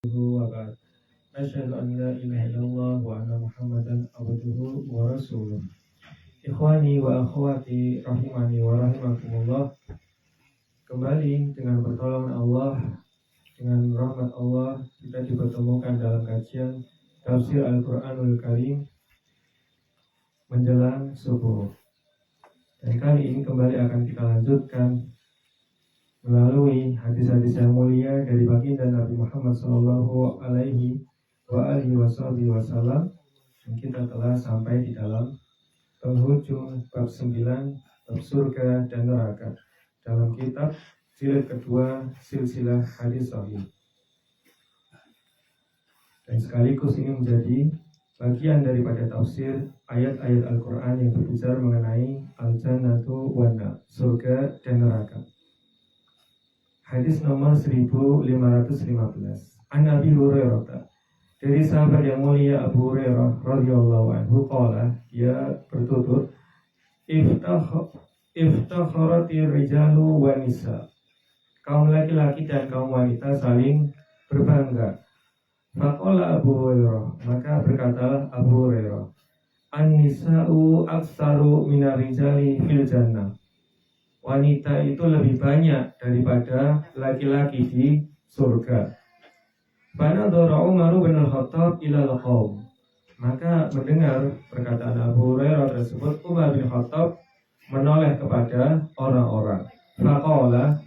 وبعد أشهد أن لا إله إلا الله وأن محمدا عبده ورسوله. Ikhwani wa akhwati rahimani wa rahimakumullah. Kembali dengan pertolongan Allah, dengan rahmat Allah, kita dipertemukan dalam kajian tafsir Al-Quranul Karim menjelang subuh. Dan kali ini kembali akan kita lanjutkan melalui hadis-hadis yang mulia dari baginda Nabi Muhammad sallallahu alaihi wasallam. Dan kita telah sampai di dalam penghujung bab 9, bab surga dan neraka dalam kitab jilid kedua silsilah hadis sahih. Dan sekaligus ini menjadi bagian daripada tafsir ayat-ayat Al-Quran yang berbicara mengenai al-jannatu wan nar, surga dan neraka. Hadis nomor 1515. An Abi Hurairah, dari sahabat yang mulia Abu Hurairah radhiyallahu anhu, qala, dia bertutur, iftakharatir rijalu wan nisa, kaum laki-laki dan kaum wanita saling berbangga. Faqala Abu Hurairah, maka berkatalah Abu Hurairah, an-nisa'u aktsaru minar rijali fil jannah, wanita itu lebih banyak daripada laki-laki di surga. Fanadhara Umar bin Al-Khattab ilal qaum, maka mendengar perkataan Abu Hurairah tersebut, Umar bin Khattab menoleh kepada orang-orang. Faqala,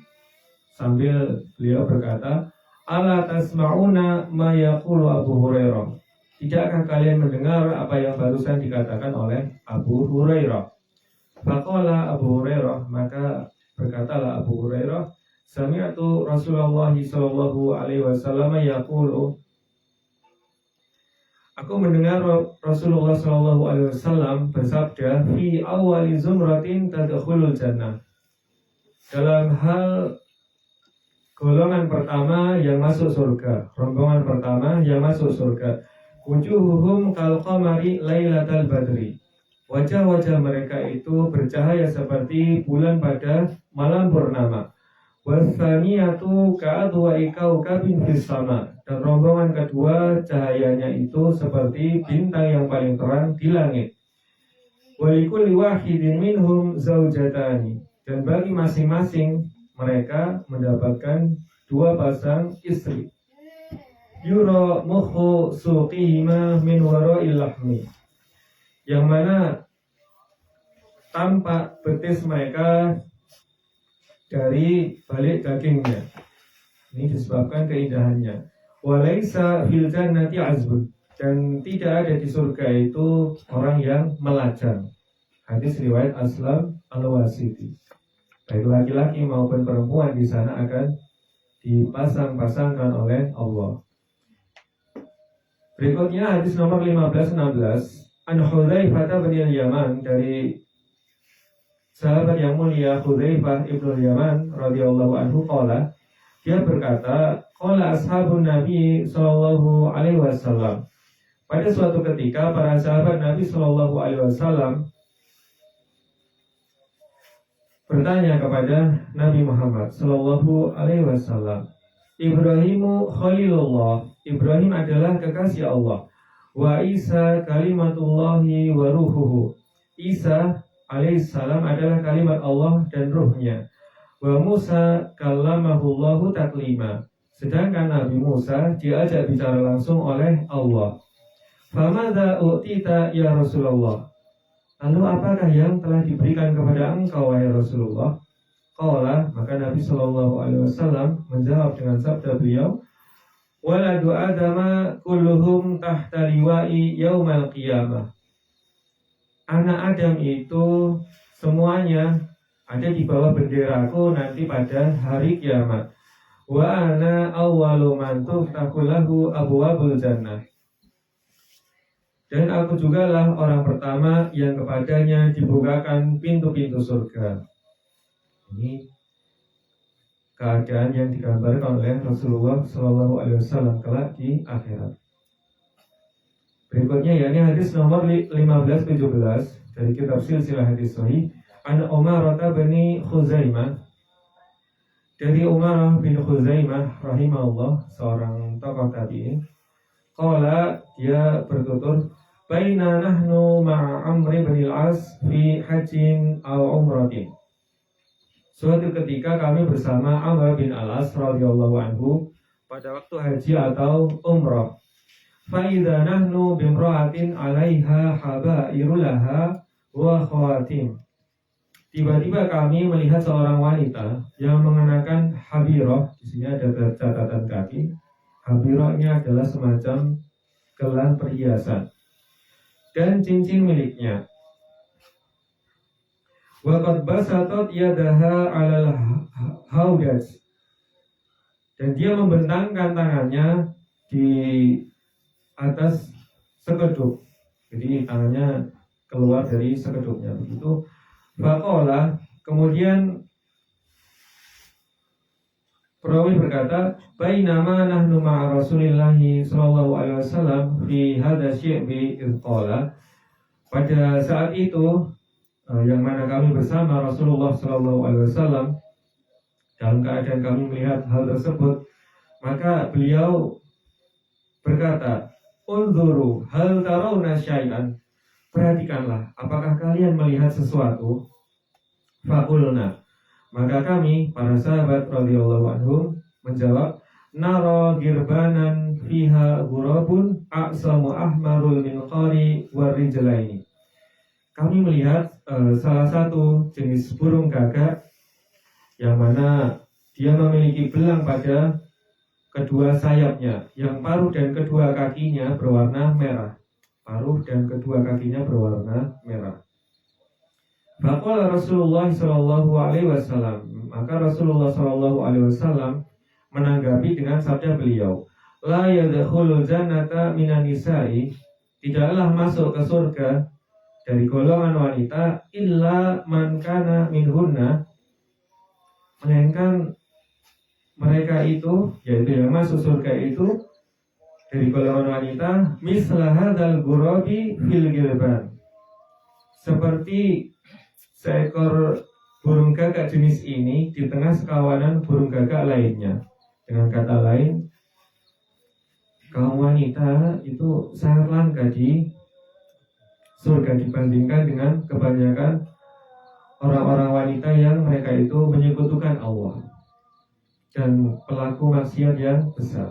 sambil beliau berkata, ala tasma'una ma yaqulu Abu Hurairah, tidakkah kalian mendengar apa yang barusan dikatakan oleh Abu Hurairah? Faqala Abu Hurairah, maka berkatalah Abu Hurairah, sami'tu Rasulullah sallallahu alaihi wasallam yaqulu, aku mendengar Rasulullah sallallahu alaihi wasallam bersabda, fi awwali zumratin tadkhulul jannah, dalam hal golongan pertama yang masuk surga, rombongan pertama yang masuk surga, wujuhuhum kal qamari lailatal badri, wajah-wajah mereka itu bercahaya seperti bulan pada malam purnama. Wasaniyatu ka'adwa'i kaukabin fis sama, dan rombongan kedua cahayanya itu seperti bintang yang paling terang di langit. Walikulli wahidin minhum zaujatani, dan bagi masing-masing mereka mendapatkan dua pasang istri. Yura mukhu suqihima min wara'il lahmi, yang mana tampak betis mereka dari balik dagingnya. Ini disebabkan keindahannya. Walaysa fil jannati azbun, dan tidak ada di surga itu orang yang melajang. Hadis riwayat Aslam Al-Wasiti. Baik laki-laki maupun perempuan di sana akan dipasang-pasangkan oleh Allah. Berikutnya hadis nomor 1516. An Hudzaifah bin al-Yaman, dari sahabat yang mulia Hudzaifah ibnu al-Yaman radhiyallahu anhu, qala, dia berkata, qala ashabun Nabi sallallahu alaihi wasallam, pada suatu ketika para sahabat Nabi sallallahu alaihi wasallam bertanya kepada Nabi Muhammad sallallahu alaihi wasallam, Ibrahimu khalilullah, Ibrahim adalah kekasih Allah, wa Isa kalimatullahi wa ruhuhu, Isa alaihissalam adalah kalimat Allah dan ruhnya. Wa Musa kallamahullahu taklima, sedangkan Nabi Musa diajak bicara langsung oleh Allah. Famadza u'tita ya Rasulullah, lalu apakah yang telah diberikan kepada engkau wahai Rasulullah? Qala, maka Nabi sallallahu alaihi wasallam menjawab dengan sabda beliau, waladu adama kulluhum tahta liwa'i yaumal qiyamah, anak Adam itu semuanya ada di bawah benderaku nanti pada hari kiamat. Wa ana awwalu man tuftahu lahu abwabul jannah, dan aku jugalah orang pertama yang kepadanya dibukakan pintu-pintu surga. Ini keadaan yang digambarkan oleh Rasulullah SAW kelak di akhirat. Berikutnya yakni hadis nomor 1517 dari kitab silsilah hadis sahih. An Umar bin Khuzaimah, dari Umar bin Khuzaimah rahimahullah, seorang tokoh tabi'in. Qala, dia bertutur, baina nahnu ma'a Amr bin al-As fi hajjin aw umratin. Suatu ketika kami bersama Amr bin al-As radhiyallahu anhu pada waktu haji atau umrah. Fa idza nahnu bimra'atin 'alaiha habairulaha wa khawatim. Tiba-tiba kami melihat seorang wanita yang mengenakan habirah. Di sini ada catatan kaki. Habirah ini adalah semacam gelang perhiasan dan cincin miliknya. Wa qad basatat yadaha 'alal haudaj. Dan dia membentangkan tangannya di atas sekedup. Jadi tangannya keluar dari sekedupnya begitu. Faqala, kemudian perawi berkata, bainama nahnu ma'a Rasulillah sallallahu alaihi wasallam fi hadha syi'bi qala. Pada saat itu yang mana kami bersama Rasulullah sallallahu alaihi wasallam dalam keadaan kami melihat hal tersebut, maka beliau berkata, unzuru hal tarawna syai'an. Perhatikanlah, apakah kalian melihat sesuatu? Faqulna, maka kami para sahabat radhiyallahu anhum menjawab, nara girbanan fiha ghurabun a'samu ahmarul min qari warijlaini. Kami melihat salah satu jenis burung gagak yang mana dia memiliki belang pada kedua sayapnya, yang paruh dan kedua kakinya berwarna merah. Paruh dan kedua kakinya berwarna merah. Faqala Rasulullah sallallahu alaihi wasallam, maka Rasulullah sallallahu alaihi wasallam menanggapi dengan sabda beliau, la yadkhulul jannata minan nisa'i, tidaklah masuk ke surga dari golongan wanita illa man kana minhunna, melainkan mereka itu, yaitu yang masuk surga itu dari golongan wanita, mislah hadzal ghurabi fil gilban, seperti seekor burung gagak jenis ini di tengah sekawanan burung gagak lainnya. Dengan kata lain, kaum wanita itu sangat langka di surga dibandingkan dengan kebanyakan orang-orang wanita yang mereka itu menyekutukan Allah dan pelaku maksiat yang besar.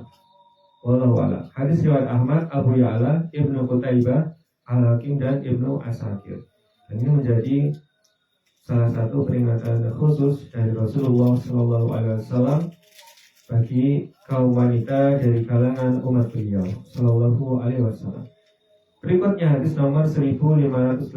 Wallahu a'lam. Hadis riwayat Ahmad, Abu Ya'la, Ibnu Qutaibah, Al-Hakim dan Ibnu Asakir. Dan ini menjadi salah satu peringatan khusus dari Rasulullah SAW bagi kaum wanita dari kalangan umat beliau SAW. Berikutnya hadis nomor 1518,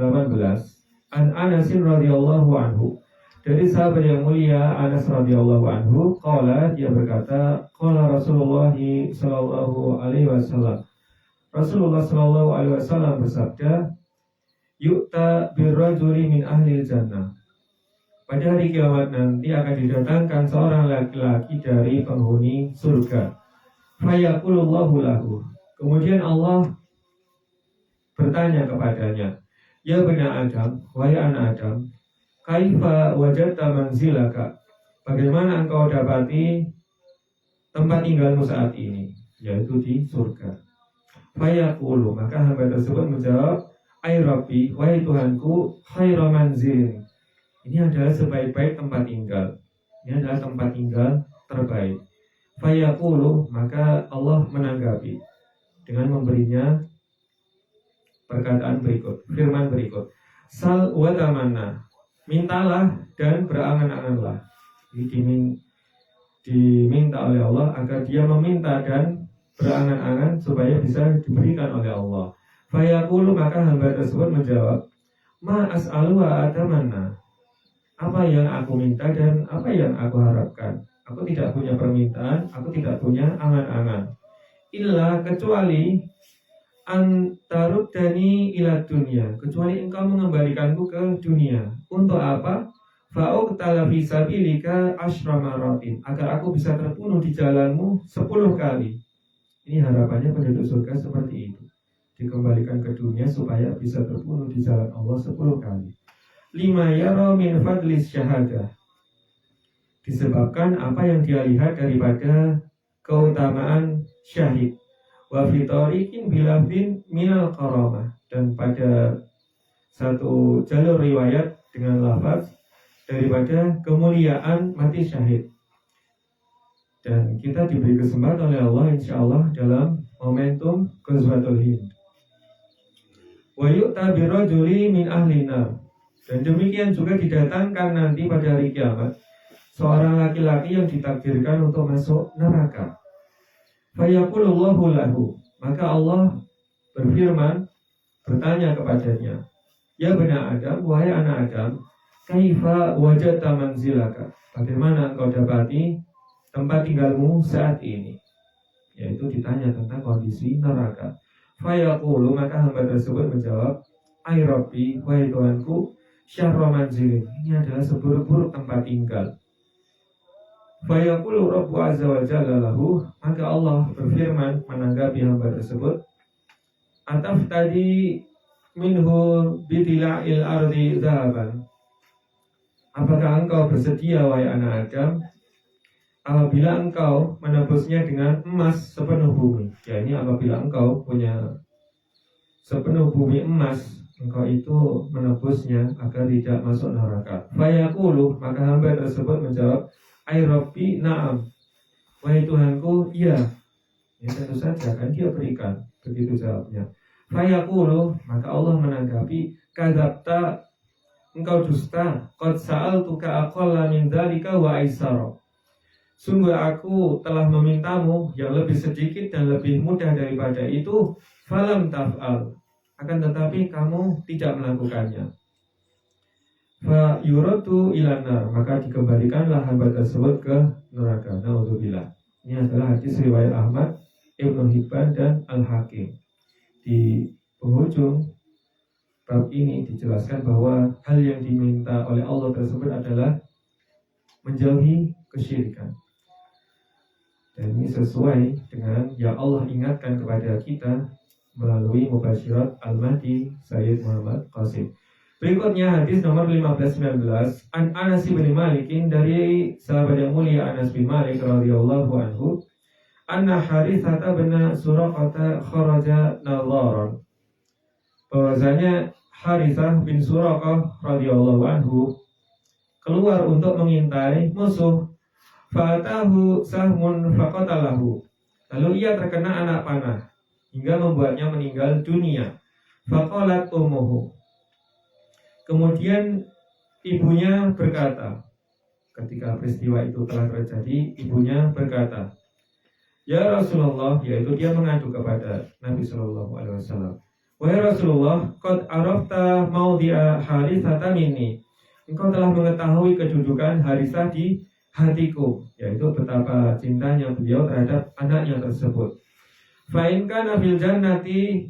An Anasin radhiyallahu anhu, dari sahabat yang mulia Anas radhiyallahu anhu, qala, dia berkata, qala Rasulullah sallallahu alaihi wasallam, Rasulullah sallallahu alaihi wasallam bersabda, yu'ta birrajuli min ahlil jannah. Pada hari kiamat nanti akan didatangkan seorang laki-laki dari penghuni surga. Fayaqulullahu lahu. Kemudian Allah bertanya kepadanya, ya bani Adam, wahai anak Adam, kaifa wajadta manzilaka, bagaimana engkau dapati tempat tinggalmu saat ini, yaitu di surga. Fayaqulu, maka hamba tersebut menjawab, ay Rabbi, wahai Tuhanku, khairu manzilin, ini adalah sebaik-baik tempat tinggal, ini adalah tempat tinggal terbaik. Fayaqulu, maka Allah menanggapi dengan memberinya perkataan berikut, firman berikut, sal wa tamanna, mintalah dan berangan-anganlah. Diminta oleh Allah agar dia meminta dan berangan-angan supaya bisa diberikan oleh Allah. Fayaqulu, maka hamba tersebut menjawab, ma as'alu wa atamanna, apa yang aku minta dan apa yang aku harapkan. Aku tidak punya permintaan, aku tidak punya angan-angan. Illa, kecuali antaruddani ila dunia, kecuali engkau mengembalikanku ke dunia. Untuk apa? Fa'uqtala fi sabilika asyra maratin, agar aku bisa terbunuh di jalanmu 10 kali. Ini harapannya penduduk surga seperti itu, dikembalikan ke dunia supaya bisa terbunuh di jalan Allah 10 kali. Lima yara min fadlis syahadah, disebabkan apa yang dia lihat daripada keutamaan syahid. Wa fi tariqin bilafdin minal karamah, dan pada satu jalur riwayat dengan lafaz daripada kemuliaan mati syahid. Dan kita diberi kesempatan oleh Allah insyaallah dalam momentum Ghazwatul Hind. Wa yu'ta birrajuli min ahli nar, dan demikian juga didatangkan nanti pada hari kiamat seorang laki-laki yang ditakdirkan untuk masuk neraka. Fayaqulullahu lahu, maka Allah berfirman, bertanya kepadanya, ya bani Adam, wahai anak Adam, kaifa wajadta manzilaka, bagaimana engkau dapati tempat tinggalmu saat ini? Yaitu ditanya tentang kondisi neraka. Fayaqulu, maka hamba tersebut menjawab, ai Rabbi, wahai Tuhanku, syarra manzilin, ini adalah seburuk-buruk tempat tinggal. Fayaqulu Rabbu azza wa jalla lahu, maka Allah berfirman menanggapi hamba tersebut, ataftadi minhu bidila'il ardi dhahaban, apakah engkau bersedia wahai anak Adam apabila engkau menebusnya dengan emas sepenuh bumi? Ya, ini apabila engkau punya sepenuh bumi emas, engkau itu menebusnya agar tidak masuk neraka. Fayaqulu, maka hamba tersebut menjawab, ai Rabbi na'am, wahai Tuhanku, iya. Ya, tentu saja kan dia berikan, begitu jawabnya. Fayaqulu, maka Allah menanggapi, kadzabta, engkau dusta, qad sa'altuka aqalla min dzalika wa aisara, sungguh aku telah memintamu yang lebih sedikit dan lebih mudah daripada itu, falam taf'al, akan tetapi kamu tidak melakukannya. Fa yuratu ilan nar, maka dikembalikanlah hamba tersebut ke neraka. Naudzubillah. Ini adalah hadis riwayat Ahmad, Ibnu Hibban dan Al-Hakim. Di penghujung bab ini dijelaskan bahwa hal yang diminta oleh Allah tersebut adalah menjauhi kesyirikan. Dan ini sesuai dengan yang Allah ingatkan kepada kita melalui Mubasyirat Al-Mahdi Sayyid Muhammad Qasim. Berikutnya hadis nomor 1519, An Anas bin Malik, dari sahabat yang mulia Anas bin Malik radhiyallahu anhu, anna Harithah bin Suraqah kharaja nadharan, bahwasanya Harithah bin Suraqah radhiyallahu anhu keluar untuk mengintai musuh. Fa'atahu sahmun faqatalahu, lalu ia terkena anak panah hingga membuatnya meninggal dunia. Faqalat ummuhu, kemudian ibunya berkata, ketika peristiwa itu telah terjadi, ibunya berkata, ya Rasulullah, yaitu dia mengadu kepada Nabi Shallallahu Alaihi Wasallam, wahai Rasulullah, qad arafta maudhi'a Harithata minni, engkau telah mengetahui kedudukan Harithah di hatiku, yaitu betapa cintanya beliau terhadap anaknya tersebut. Fa in kana fil jannati,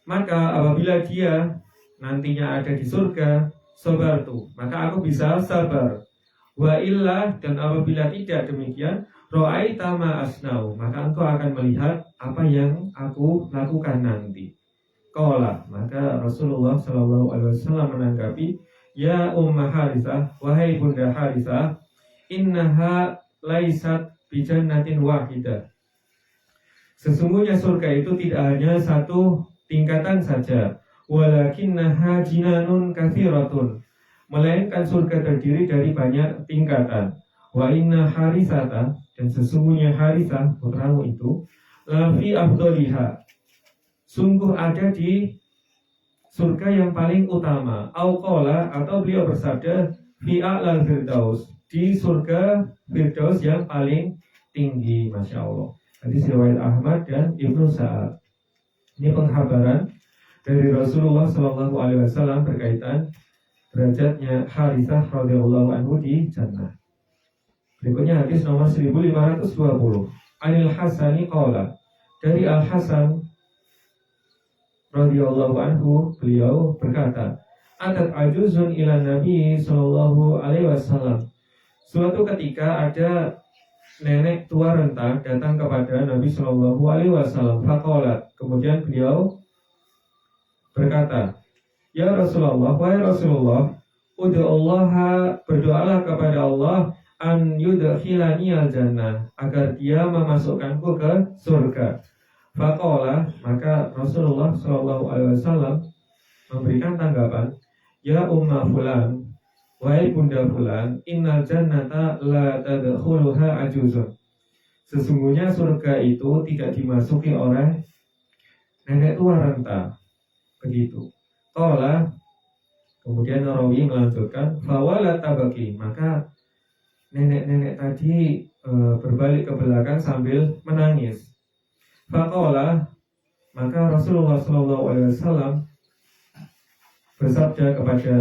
maka apabila dia nantinya ada di surga, sabartu, maka aku bisa sabar. Wa illa, dan apabila tidak demikian, ra'aita ma asnau, maka engkau akan melihat apa yang aku lakukan nanti. Qala, maka Rasulullah sallallahu alaihi wasallam menanggapi, ya Umma Harithah, wahai Bunda Harithah, innaha laisat bi jannatin wahidah, sesungguhnya surga itu tidak hanya satu tingkatan saja, walakinnaha jinanun katsiratun, melainkan surga terdiri dari banyak tingkatan. Wa inna Harithata, dan sesungguhnya Harithah putramu itu, lafi afdoliha, sungguh ada di surga yang paling utama. Au qala, atau beliau bersabda, fi a'lal firdaus, di surga firdaus yang paling tinggi. Masya Allah. Hadis riwayat Ahmad dan Ibnu Sa'ad. Ini penghabaran dari Rasulullah Shallallahu Alaihi Wasallam berkaitan derajatnya Harithah radhiyallahu anhu di jannah. Berikutnya hadis nomor 1520. Anil Hasani qala, dari Al Hasan radhiyallahu anhu, beliau berkata, atat ajuzun ila Nabi Shallallahu Alaihi Wasallam, suatu ketika ada nenek tua renta datang kepada Nabi Shallallahu Alaihi Wasallam. Faqalat, kemudian beliau berkata, ya Rasulullah, wahai Rasulullah, ud'ullaha, berdoalah kepada Allah, an yudkhilani al-jannah, agar dia memasukkanku ke surga. Faqala, maka Rasulullah SAW memberikan tanggapan, ya umma fulan, wahai bunda fulan, innal jannata la tadkhuluha ajuzun. Sesungguhnya surga itu tidak dimasuki oleh nenek tua renta. Begitu. Qala, kemudian Rawi melanjutkan, fawala tabaki, maka nenek-nenek tadi berbalik ke belakang sambil menangis. Faqala, maka Rasulullah SAW bersabda kepada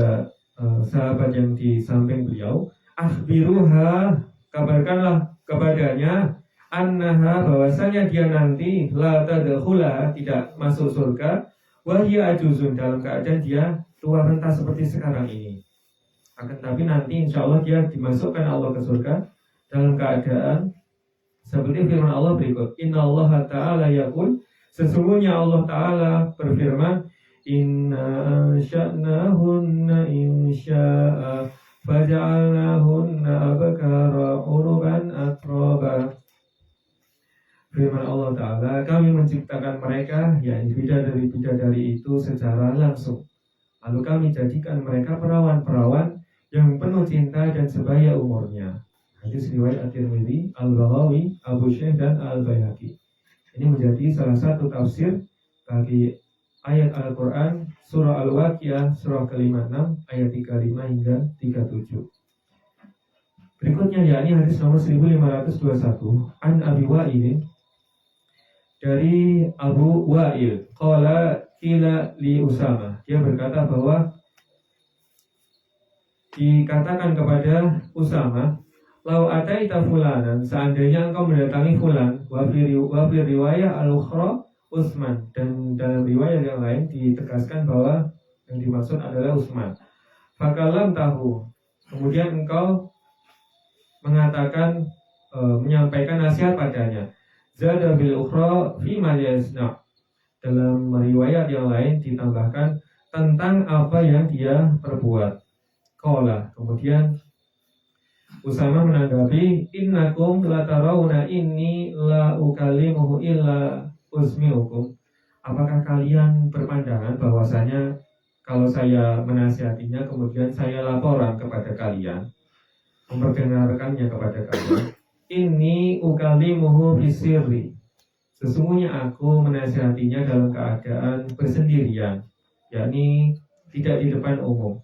sahabat yang di samping beliau, akhbiruha, kabarkanlah kepadanya, annaha, bahwasanya dia nanti la tadkhula, tidak masuk surga, wa hiya ajuzun, dalam keadaan dia tua renta seperti sekarang ini. Akan tapi nanti insya Allah dia dimasukkan Allah ke surga dalam keadaan seperti firman Allah berikut, innallaha ta'ala yaqul, sesungguhnya Allah Ta'ala berfirman, inna ansha'nahunna insya'a faja'alnahunna abkara uruban atraba. Firman Allah Ta'ala, kami menciptakan mereka, yakni bidadari-bidadari itu secara langsung, lalu kami jadikan mereka perawan-perawan yang penuh cinta dan sebaya umurnya. Hadis riwayat At-Tirmidzi, Al-Baghawi, Abu Syekh dan Al-Baihaqi. Ini menjadi salah satu tafsir bagi ayat Al-Quran surah Al-Waqiah surah ke-56 ayat 35 hingga 37. Berikutnya yakni hadis nomor 1521 an Abi Wa'il, dari Abu Wa'il, qala qila li Usama, dia berkata bahwa dikatakan kepada Usama, lau ataita fulanan, seandainya engkau mendatangi fulan, wa fi riwayah al-ukhra Utsman, dan dalam riwayat yang lain ditegaskan bahwa yang dimaksud adalah Utsman. Fakalam tahu, kemudian engkau mengatakan menyampaikan nasihat padanya. Zada bil ukhra fi ma yasna, dalam riwayat yang lain ditambahkan tentang apa yang dia perbuat. Qala, kemudian Usama menanggapi, innakum latarawna inni la ukalimuhu illa usmiukum. Apakah kalian berpandangan bahwasanya kalau saya menasihatinya kemudian saya laporan kepada kalian, memperdengarkannya kepada kalian, inni ukalimuhu bisirri, sesungguhnya aku menasihatinya dalam keadaan bersendirian, yakni tidak di depan umum.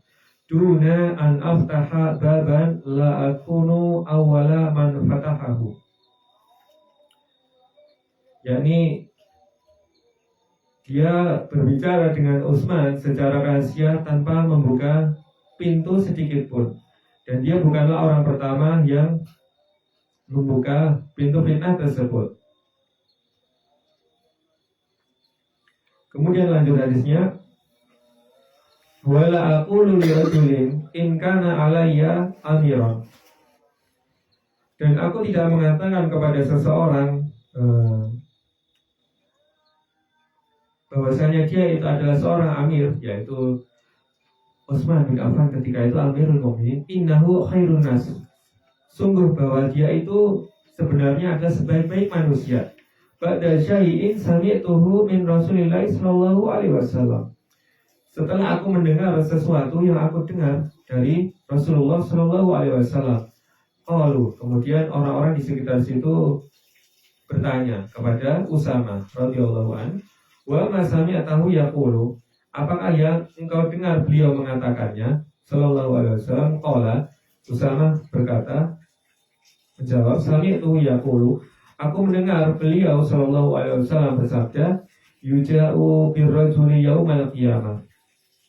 Duna an aftaha baban la akunu awwala man fatahahu, yakni dia berbicara dengan Utsman secara rahasia tanpa membuka pintu sedikit pun, dan dia bukanlah orang pertama yang membuka pintu fitnah tersebut. Kemudian lanjut hadisnya, wala aqulu li rajulin in kana alayya amiran, dan aku tidak mengatakan kepada seseorang bahwasanya dia itu adalah seorang amir, yaitu Utsman bin Affan ketika itu Amirul Mukminin, innahu khairun nas, sungguh bahwa dia itu sebenarnya adalah sebaik-baik manusia. Ba'da syai'in sami'tuhu min Rasulillah sallallahu alaihi wasallam, setelah aku mendengar sesuatu yang aku dengar dari Rasulullah Shallallahu Alaihi Wasallam. Qalu, kemudian orang-orang di sekitar situ bertanya kepada Usama radhiyallahu an, wa ma sami'tahu yaqulu, apakah yang engkau dengar beliau mengatakannya? Shallallahu Alaihi Wasallam. Qala, Usama berkata, menjawab, sami'tuhu yaqulu, aku mendengar beliau Shallallahu Alaihi Wasallam bersabda, yuja'u birrajuli yaumal qiyamah,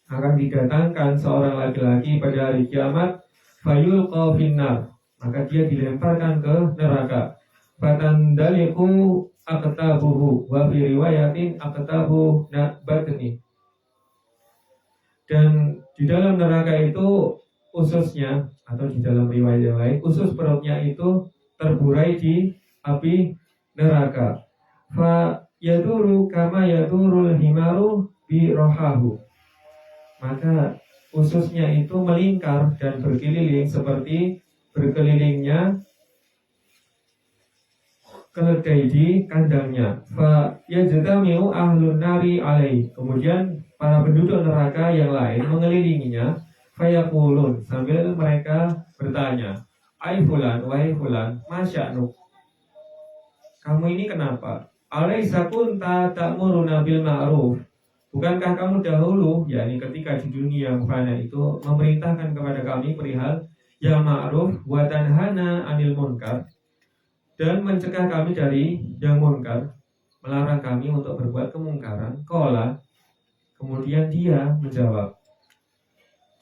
akan didatangkan seorang laki-laki pada hari kiamat, fayulqa finnar, maka dia dilemparkan ke neraka. Fatandaliku aqtabuhu wa fi riwayatin aqtabu batni, dan di dalam neraka itu ususnya, atau di dalam riwayat yang lain usus perutnya itu terburai di api neraka. Fa yaduru kama yadurul himaru bi rohahu, maka ususnya itu melingkar dan berkeliling seperti berkelilingnya keledai di kandangnya. Fa yajtami'u ahlun nari alaih. Kemudian para penduduk neraka yang lain mengelilinginya. Fayaqulun, sambil mereka bertanya, ai fulan, wahai fulan, masya'nu, kamu ini kenapa? Alaisa kunta ta'muruna bil ma'ruf. Bukankah kamu dahulu, yakni ketika di dunia fana itu, memerintahkan kepada kami perihal yang ma'ruf wa tanhana 'anil munkar, dan mencegah kami dari yang munkar, melarang kami untuk berbuat kemungkaran. Qala, kemudian dia menjawab,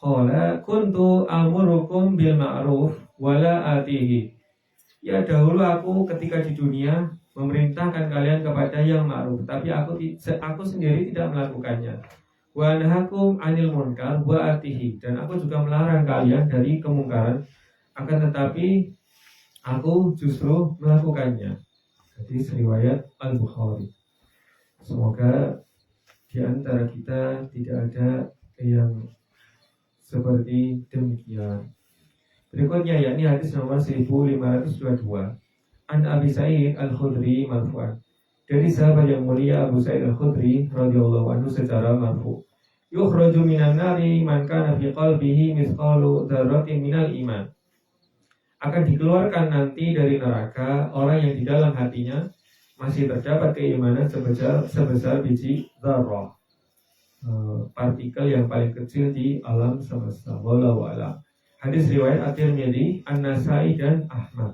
qala kuntu amurukum bil ma'ruf wala atihi. Ya, dahulu aku ketika di dunia memerintahkan kalian kepada yang ma'ruf, tapi aku sendiri tidak melakukannya. Wa nahakum 'anil munkar wa atihi, dan aku juga melarang kalian dari kemungkaran, akan tetapi aku justru melakukannya. Hadis riwayat Al-Bukhari. Semoga di antara kita tidak ada yang seperti demikian. Berikutnya yakni hadis nomor 1522. An Abi Sa'id Al-Khudri marfu'an. Dari sahabat yang mulia Abu Sa'id Al-Khudri radhiyallahu anhu secara marfu'. Yukhraju minan nari man kana fi qalbihi mithqalu dzarratin minal iman. Akan dikeluarkan nanti dari neraka orang yang di dalam hatinya masih terdapat keimanan sebesar biji dzarrah, partikel yang paling kecil di alam semesta. Wallahu a'lam. Hadis riwayat At-Tirmidzi, An-Nasai dan Ahmad.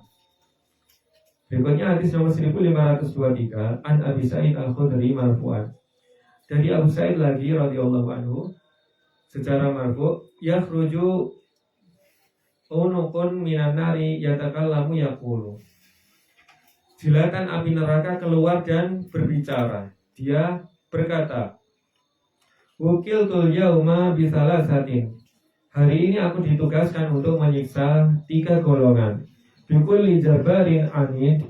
Berikutnya hadis nomor 1523 An Abi Sa'id Al-Khudri marfu'an. Dari Abu Sa'id lagi radhiyallahu anhu secara marfu', yakhruju unukun minan nari yatakallamu yaqulu. Jilatan api neraka keluar dan berbicara. Dia berkata, Wukiltul yauma bisalasatin. Hari ini aku ditugaskan untuk menyiksa 3 golongan. Bikulli jabarin anid.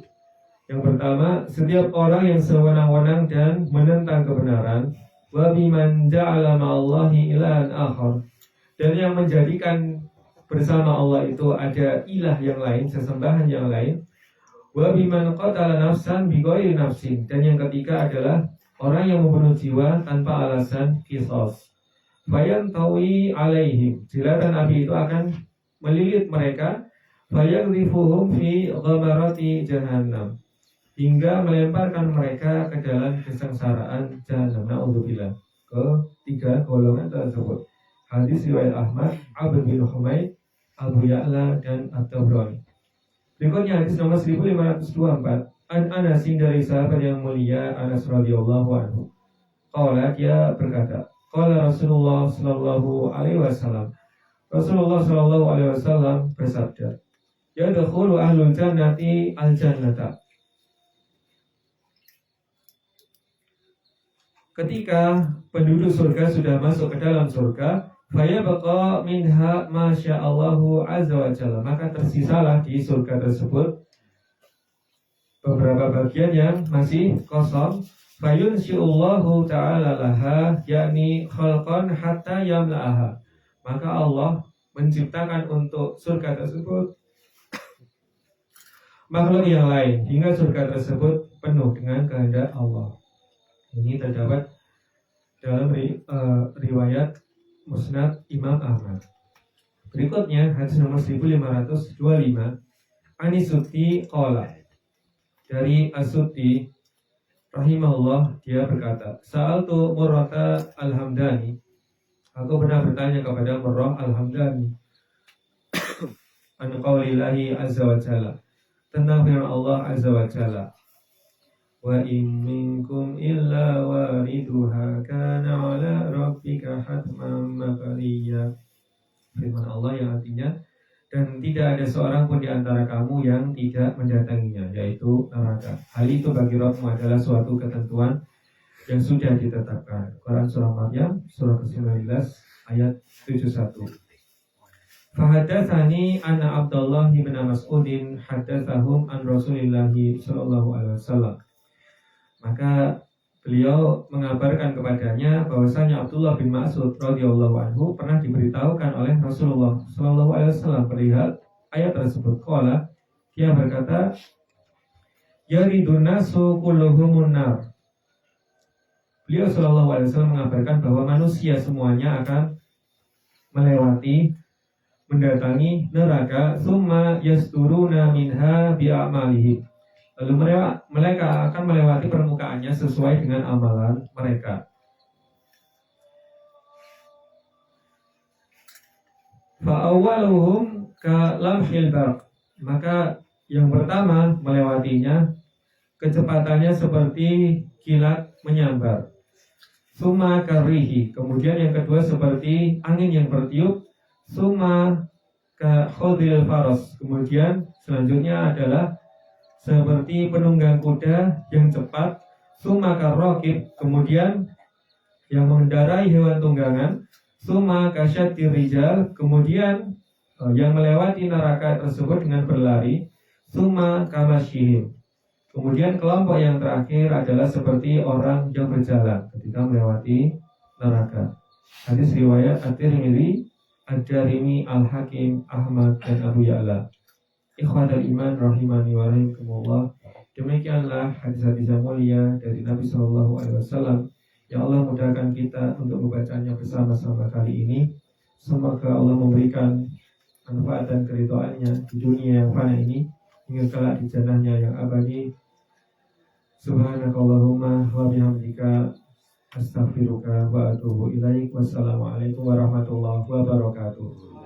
Yang pertama, setiap orang yang sewenang-wenang dan menentang kebenaran. Wa biman ja'ala ma'allahi ilahan akhar. Dan yang menjadikan bersama Allah itu ada ilah yang lain, sesembahan yang lain. Wa biman qatala nafsan bighairi nafsin. Dan yang ketiga adalah orang yang membunuh jiwa tanpa alasan qisas. Bayan tawi alaihim. Jilatan api itu akan melilit mereka. Bayan rifuhum fi ghamarati jahannam, hingga melemparkan mereka ke dalam kesengsaraan jahannam. Na'udzubillah. Ketiga golongan tersebut. Hadis riwayat Ahmad, Abd bin Humaid, Abu Ya'la dan At-Tabrani. Berikutnya hadis nomor 1524 An Anas dari sahabat yang mulia Anas radhiyallahu anhu. Qala, dia berkata, qala Rasulullah sallallahu alaihi wasallam. Rasulullah sallallahu alaihi wasallam bersabda, yadkhulu ahlul jannati al-jannata. Ketika penduduk surga sudah masuk ke dalam surga, fayabqa minha ma sya'allahu azza wa jalla, maka tersisalah di surga tersebut beberapa bagian yang masih kosong. Fayunsyi'ullahu ta'ala laha, yakni khalqan hatta yamla'aha, maka Allah menciptakan untuk surga tersebut makhluk yang lain hingga surga tersebut penuh dengan kehendak Allah. Ini terdapat dalam riwayat Musnad Imam Ahmad. Berikutnya hadis nomor 1525 Anis-Sutti qala, dari As-Sutti rahimahullah, dia berkata, Sa'altu Murrata Al-Hamdani, aku pernah bertanya kepada Murrah Al-Hamdani an qaulillahi azza wa jalla, tentang firman Allah azza wa jalla, wa in minkum illa wariduha kana ala rabbika hatman maqdiya. Firman Allah yang artinya, dan tidak ada seorang pun di antara kamu yang tidak mendatanginya, yaitu neraka. Hal itu bagi Rabbmu adalah suatu ketentuan yang sudah ditetapkan. Quran surah Maryam surah ke-19 ayat 71. Fahadatsani anna Abdullah bin Mas'udin hadatsahum an Rasulillah sallallahu alaihi wasallam. Maka beliau mengabarkan kepadanya bahwasanya Abdullah bin Mas'ud radhiyallahu anhu pernah diberitahukan oleh Rasulullah sallallahu alaihi wasallam perihal ayat tersebut. Qala, dia berkata, yaridun nasu kulluhumun nar. Beliau sallallahu alaihi wasallam mengabarkan bahwa manusia semuanya akan mendatangi neraka, summa yasturuna minha bi'amalihim. Lalu mereka akan melewati permukaannya sesuai dengan amalan mereka. Fa'awwaluhum kalamhil barq. Maka yang pertama melewatinya kecepatannya seperti kilat menyambar. Summa karihi. Kemudian yang kedua seperti angin yang bertiup. Summa ka khodil faros. Kemudian selanjutnya adalah seperti penunggang kuda yang cepat. Summa karokib. Kemudian yang mengendarai hewan tunggangan. Summa kasyatir rijal. Kemudian yang melewati neraka tersebut dengan berlari. Summa kamasyihim. Kemudian kelompok yang terakhir adalah seperti orang yang berjalan ketika melewati neraka. Hadis riwayat At-Tirmidzi, Ad-Darimi, Al-Hakim, Ahmad dan Abu Ya'la. Ikhwatul iman rahimani wa rahimakumullah. Demikianlah hadis-hadis yang mulia dari Nabi sallallahu alaihi wasallam. Ya Allah, mudahkan kita untuk membacanya bersama-sama kali ini. Semoga Allah memberikan manfaat dan keridhaannya di dunia yang fana ini hingga kelak di jannahnya yang abadi. Subhanakallahumma wa bihamdika astaghfiruka wa atubu ilaik. Wassalamualaikum warahmatullahi wabarakatuh.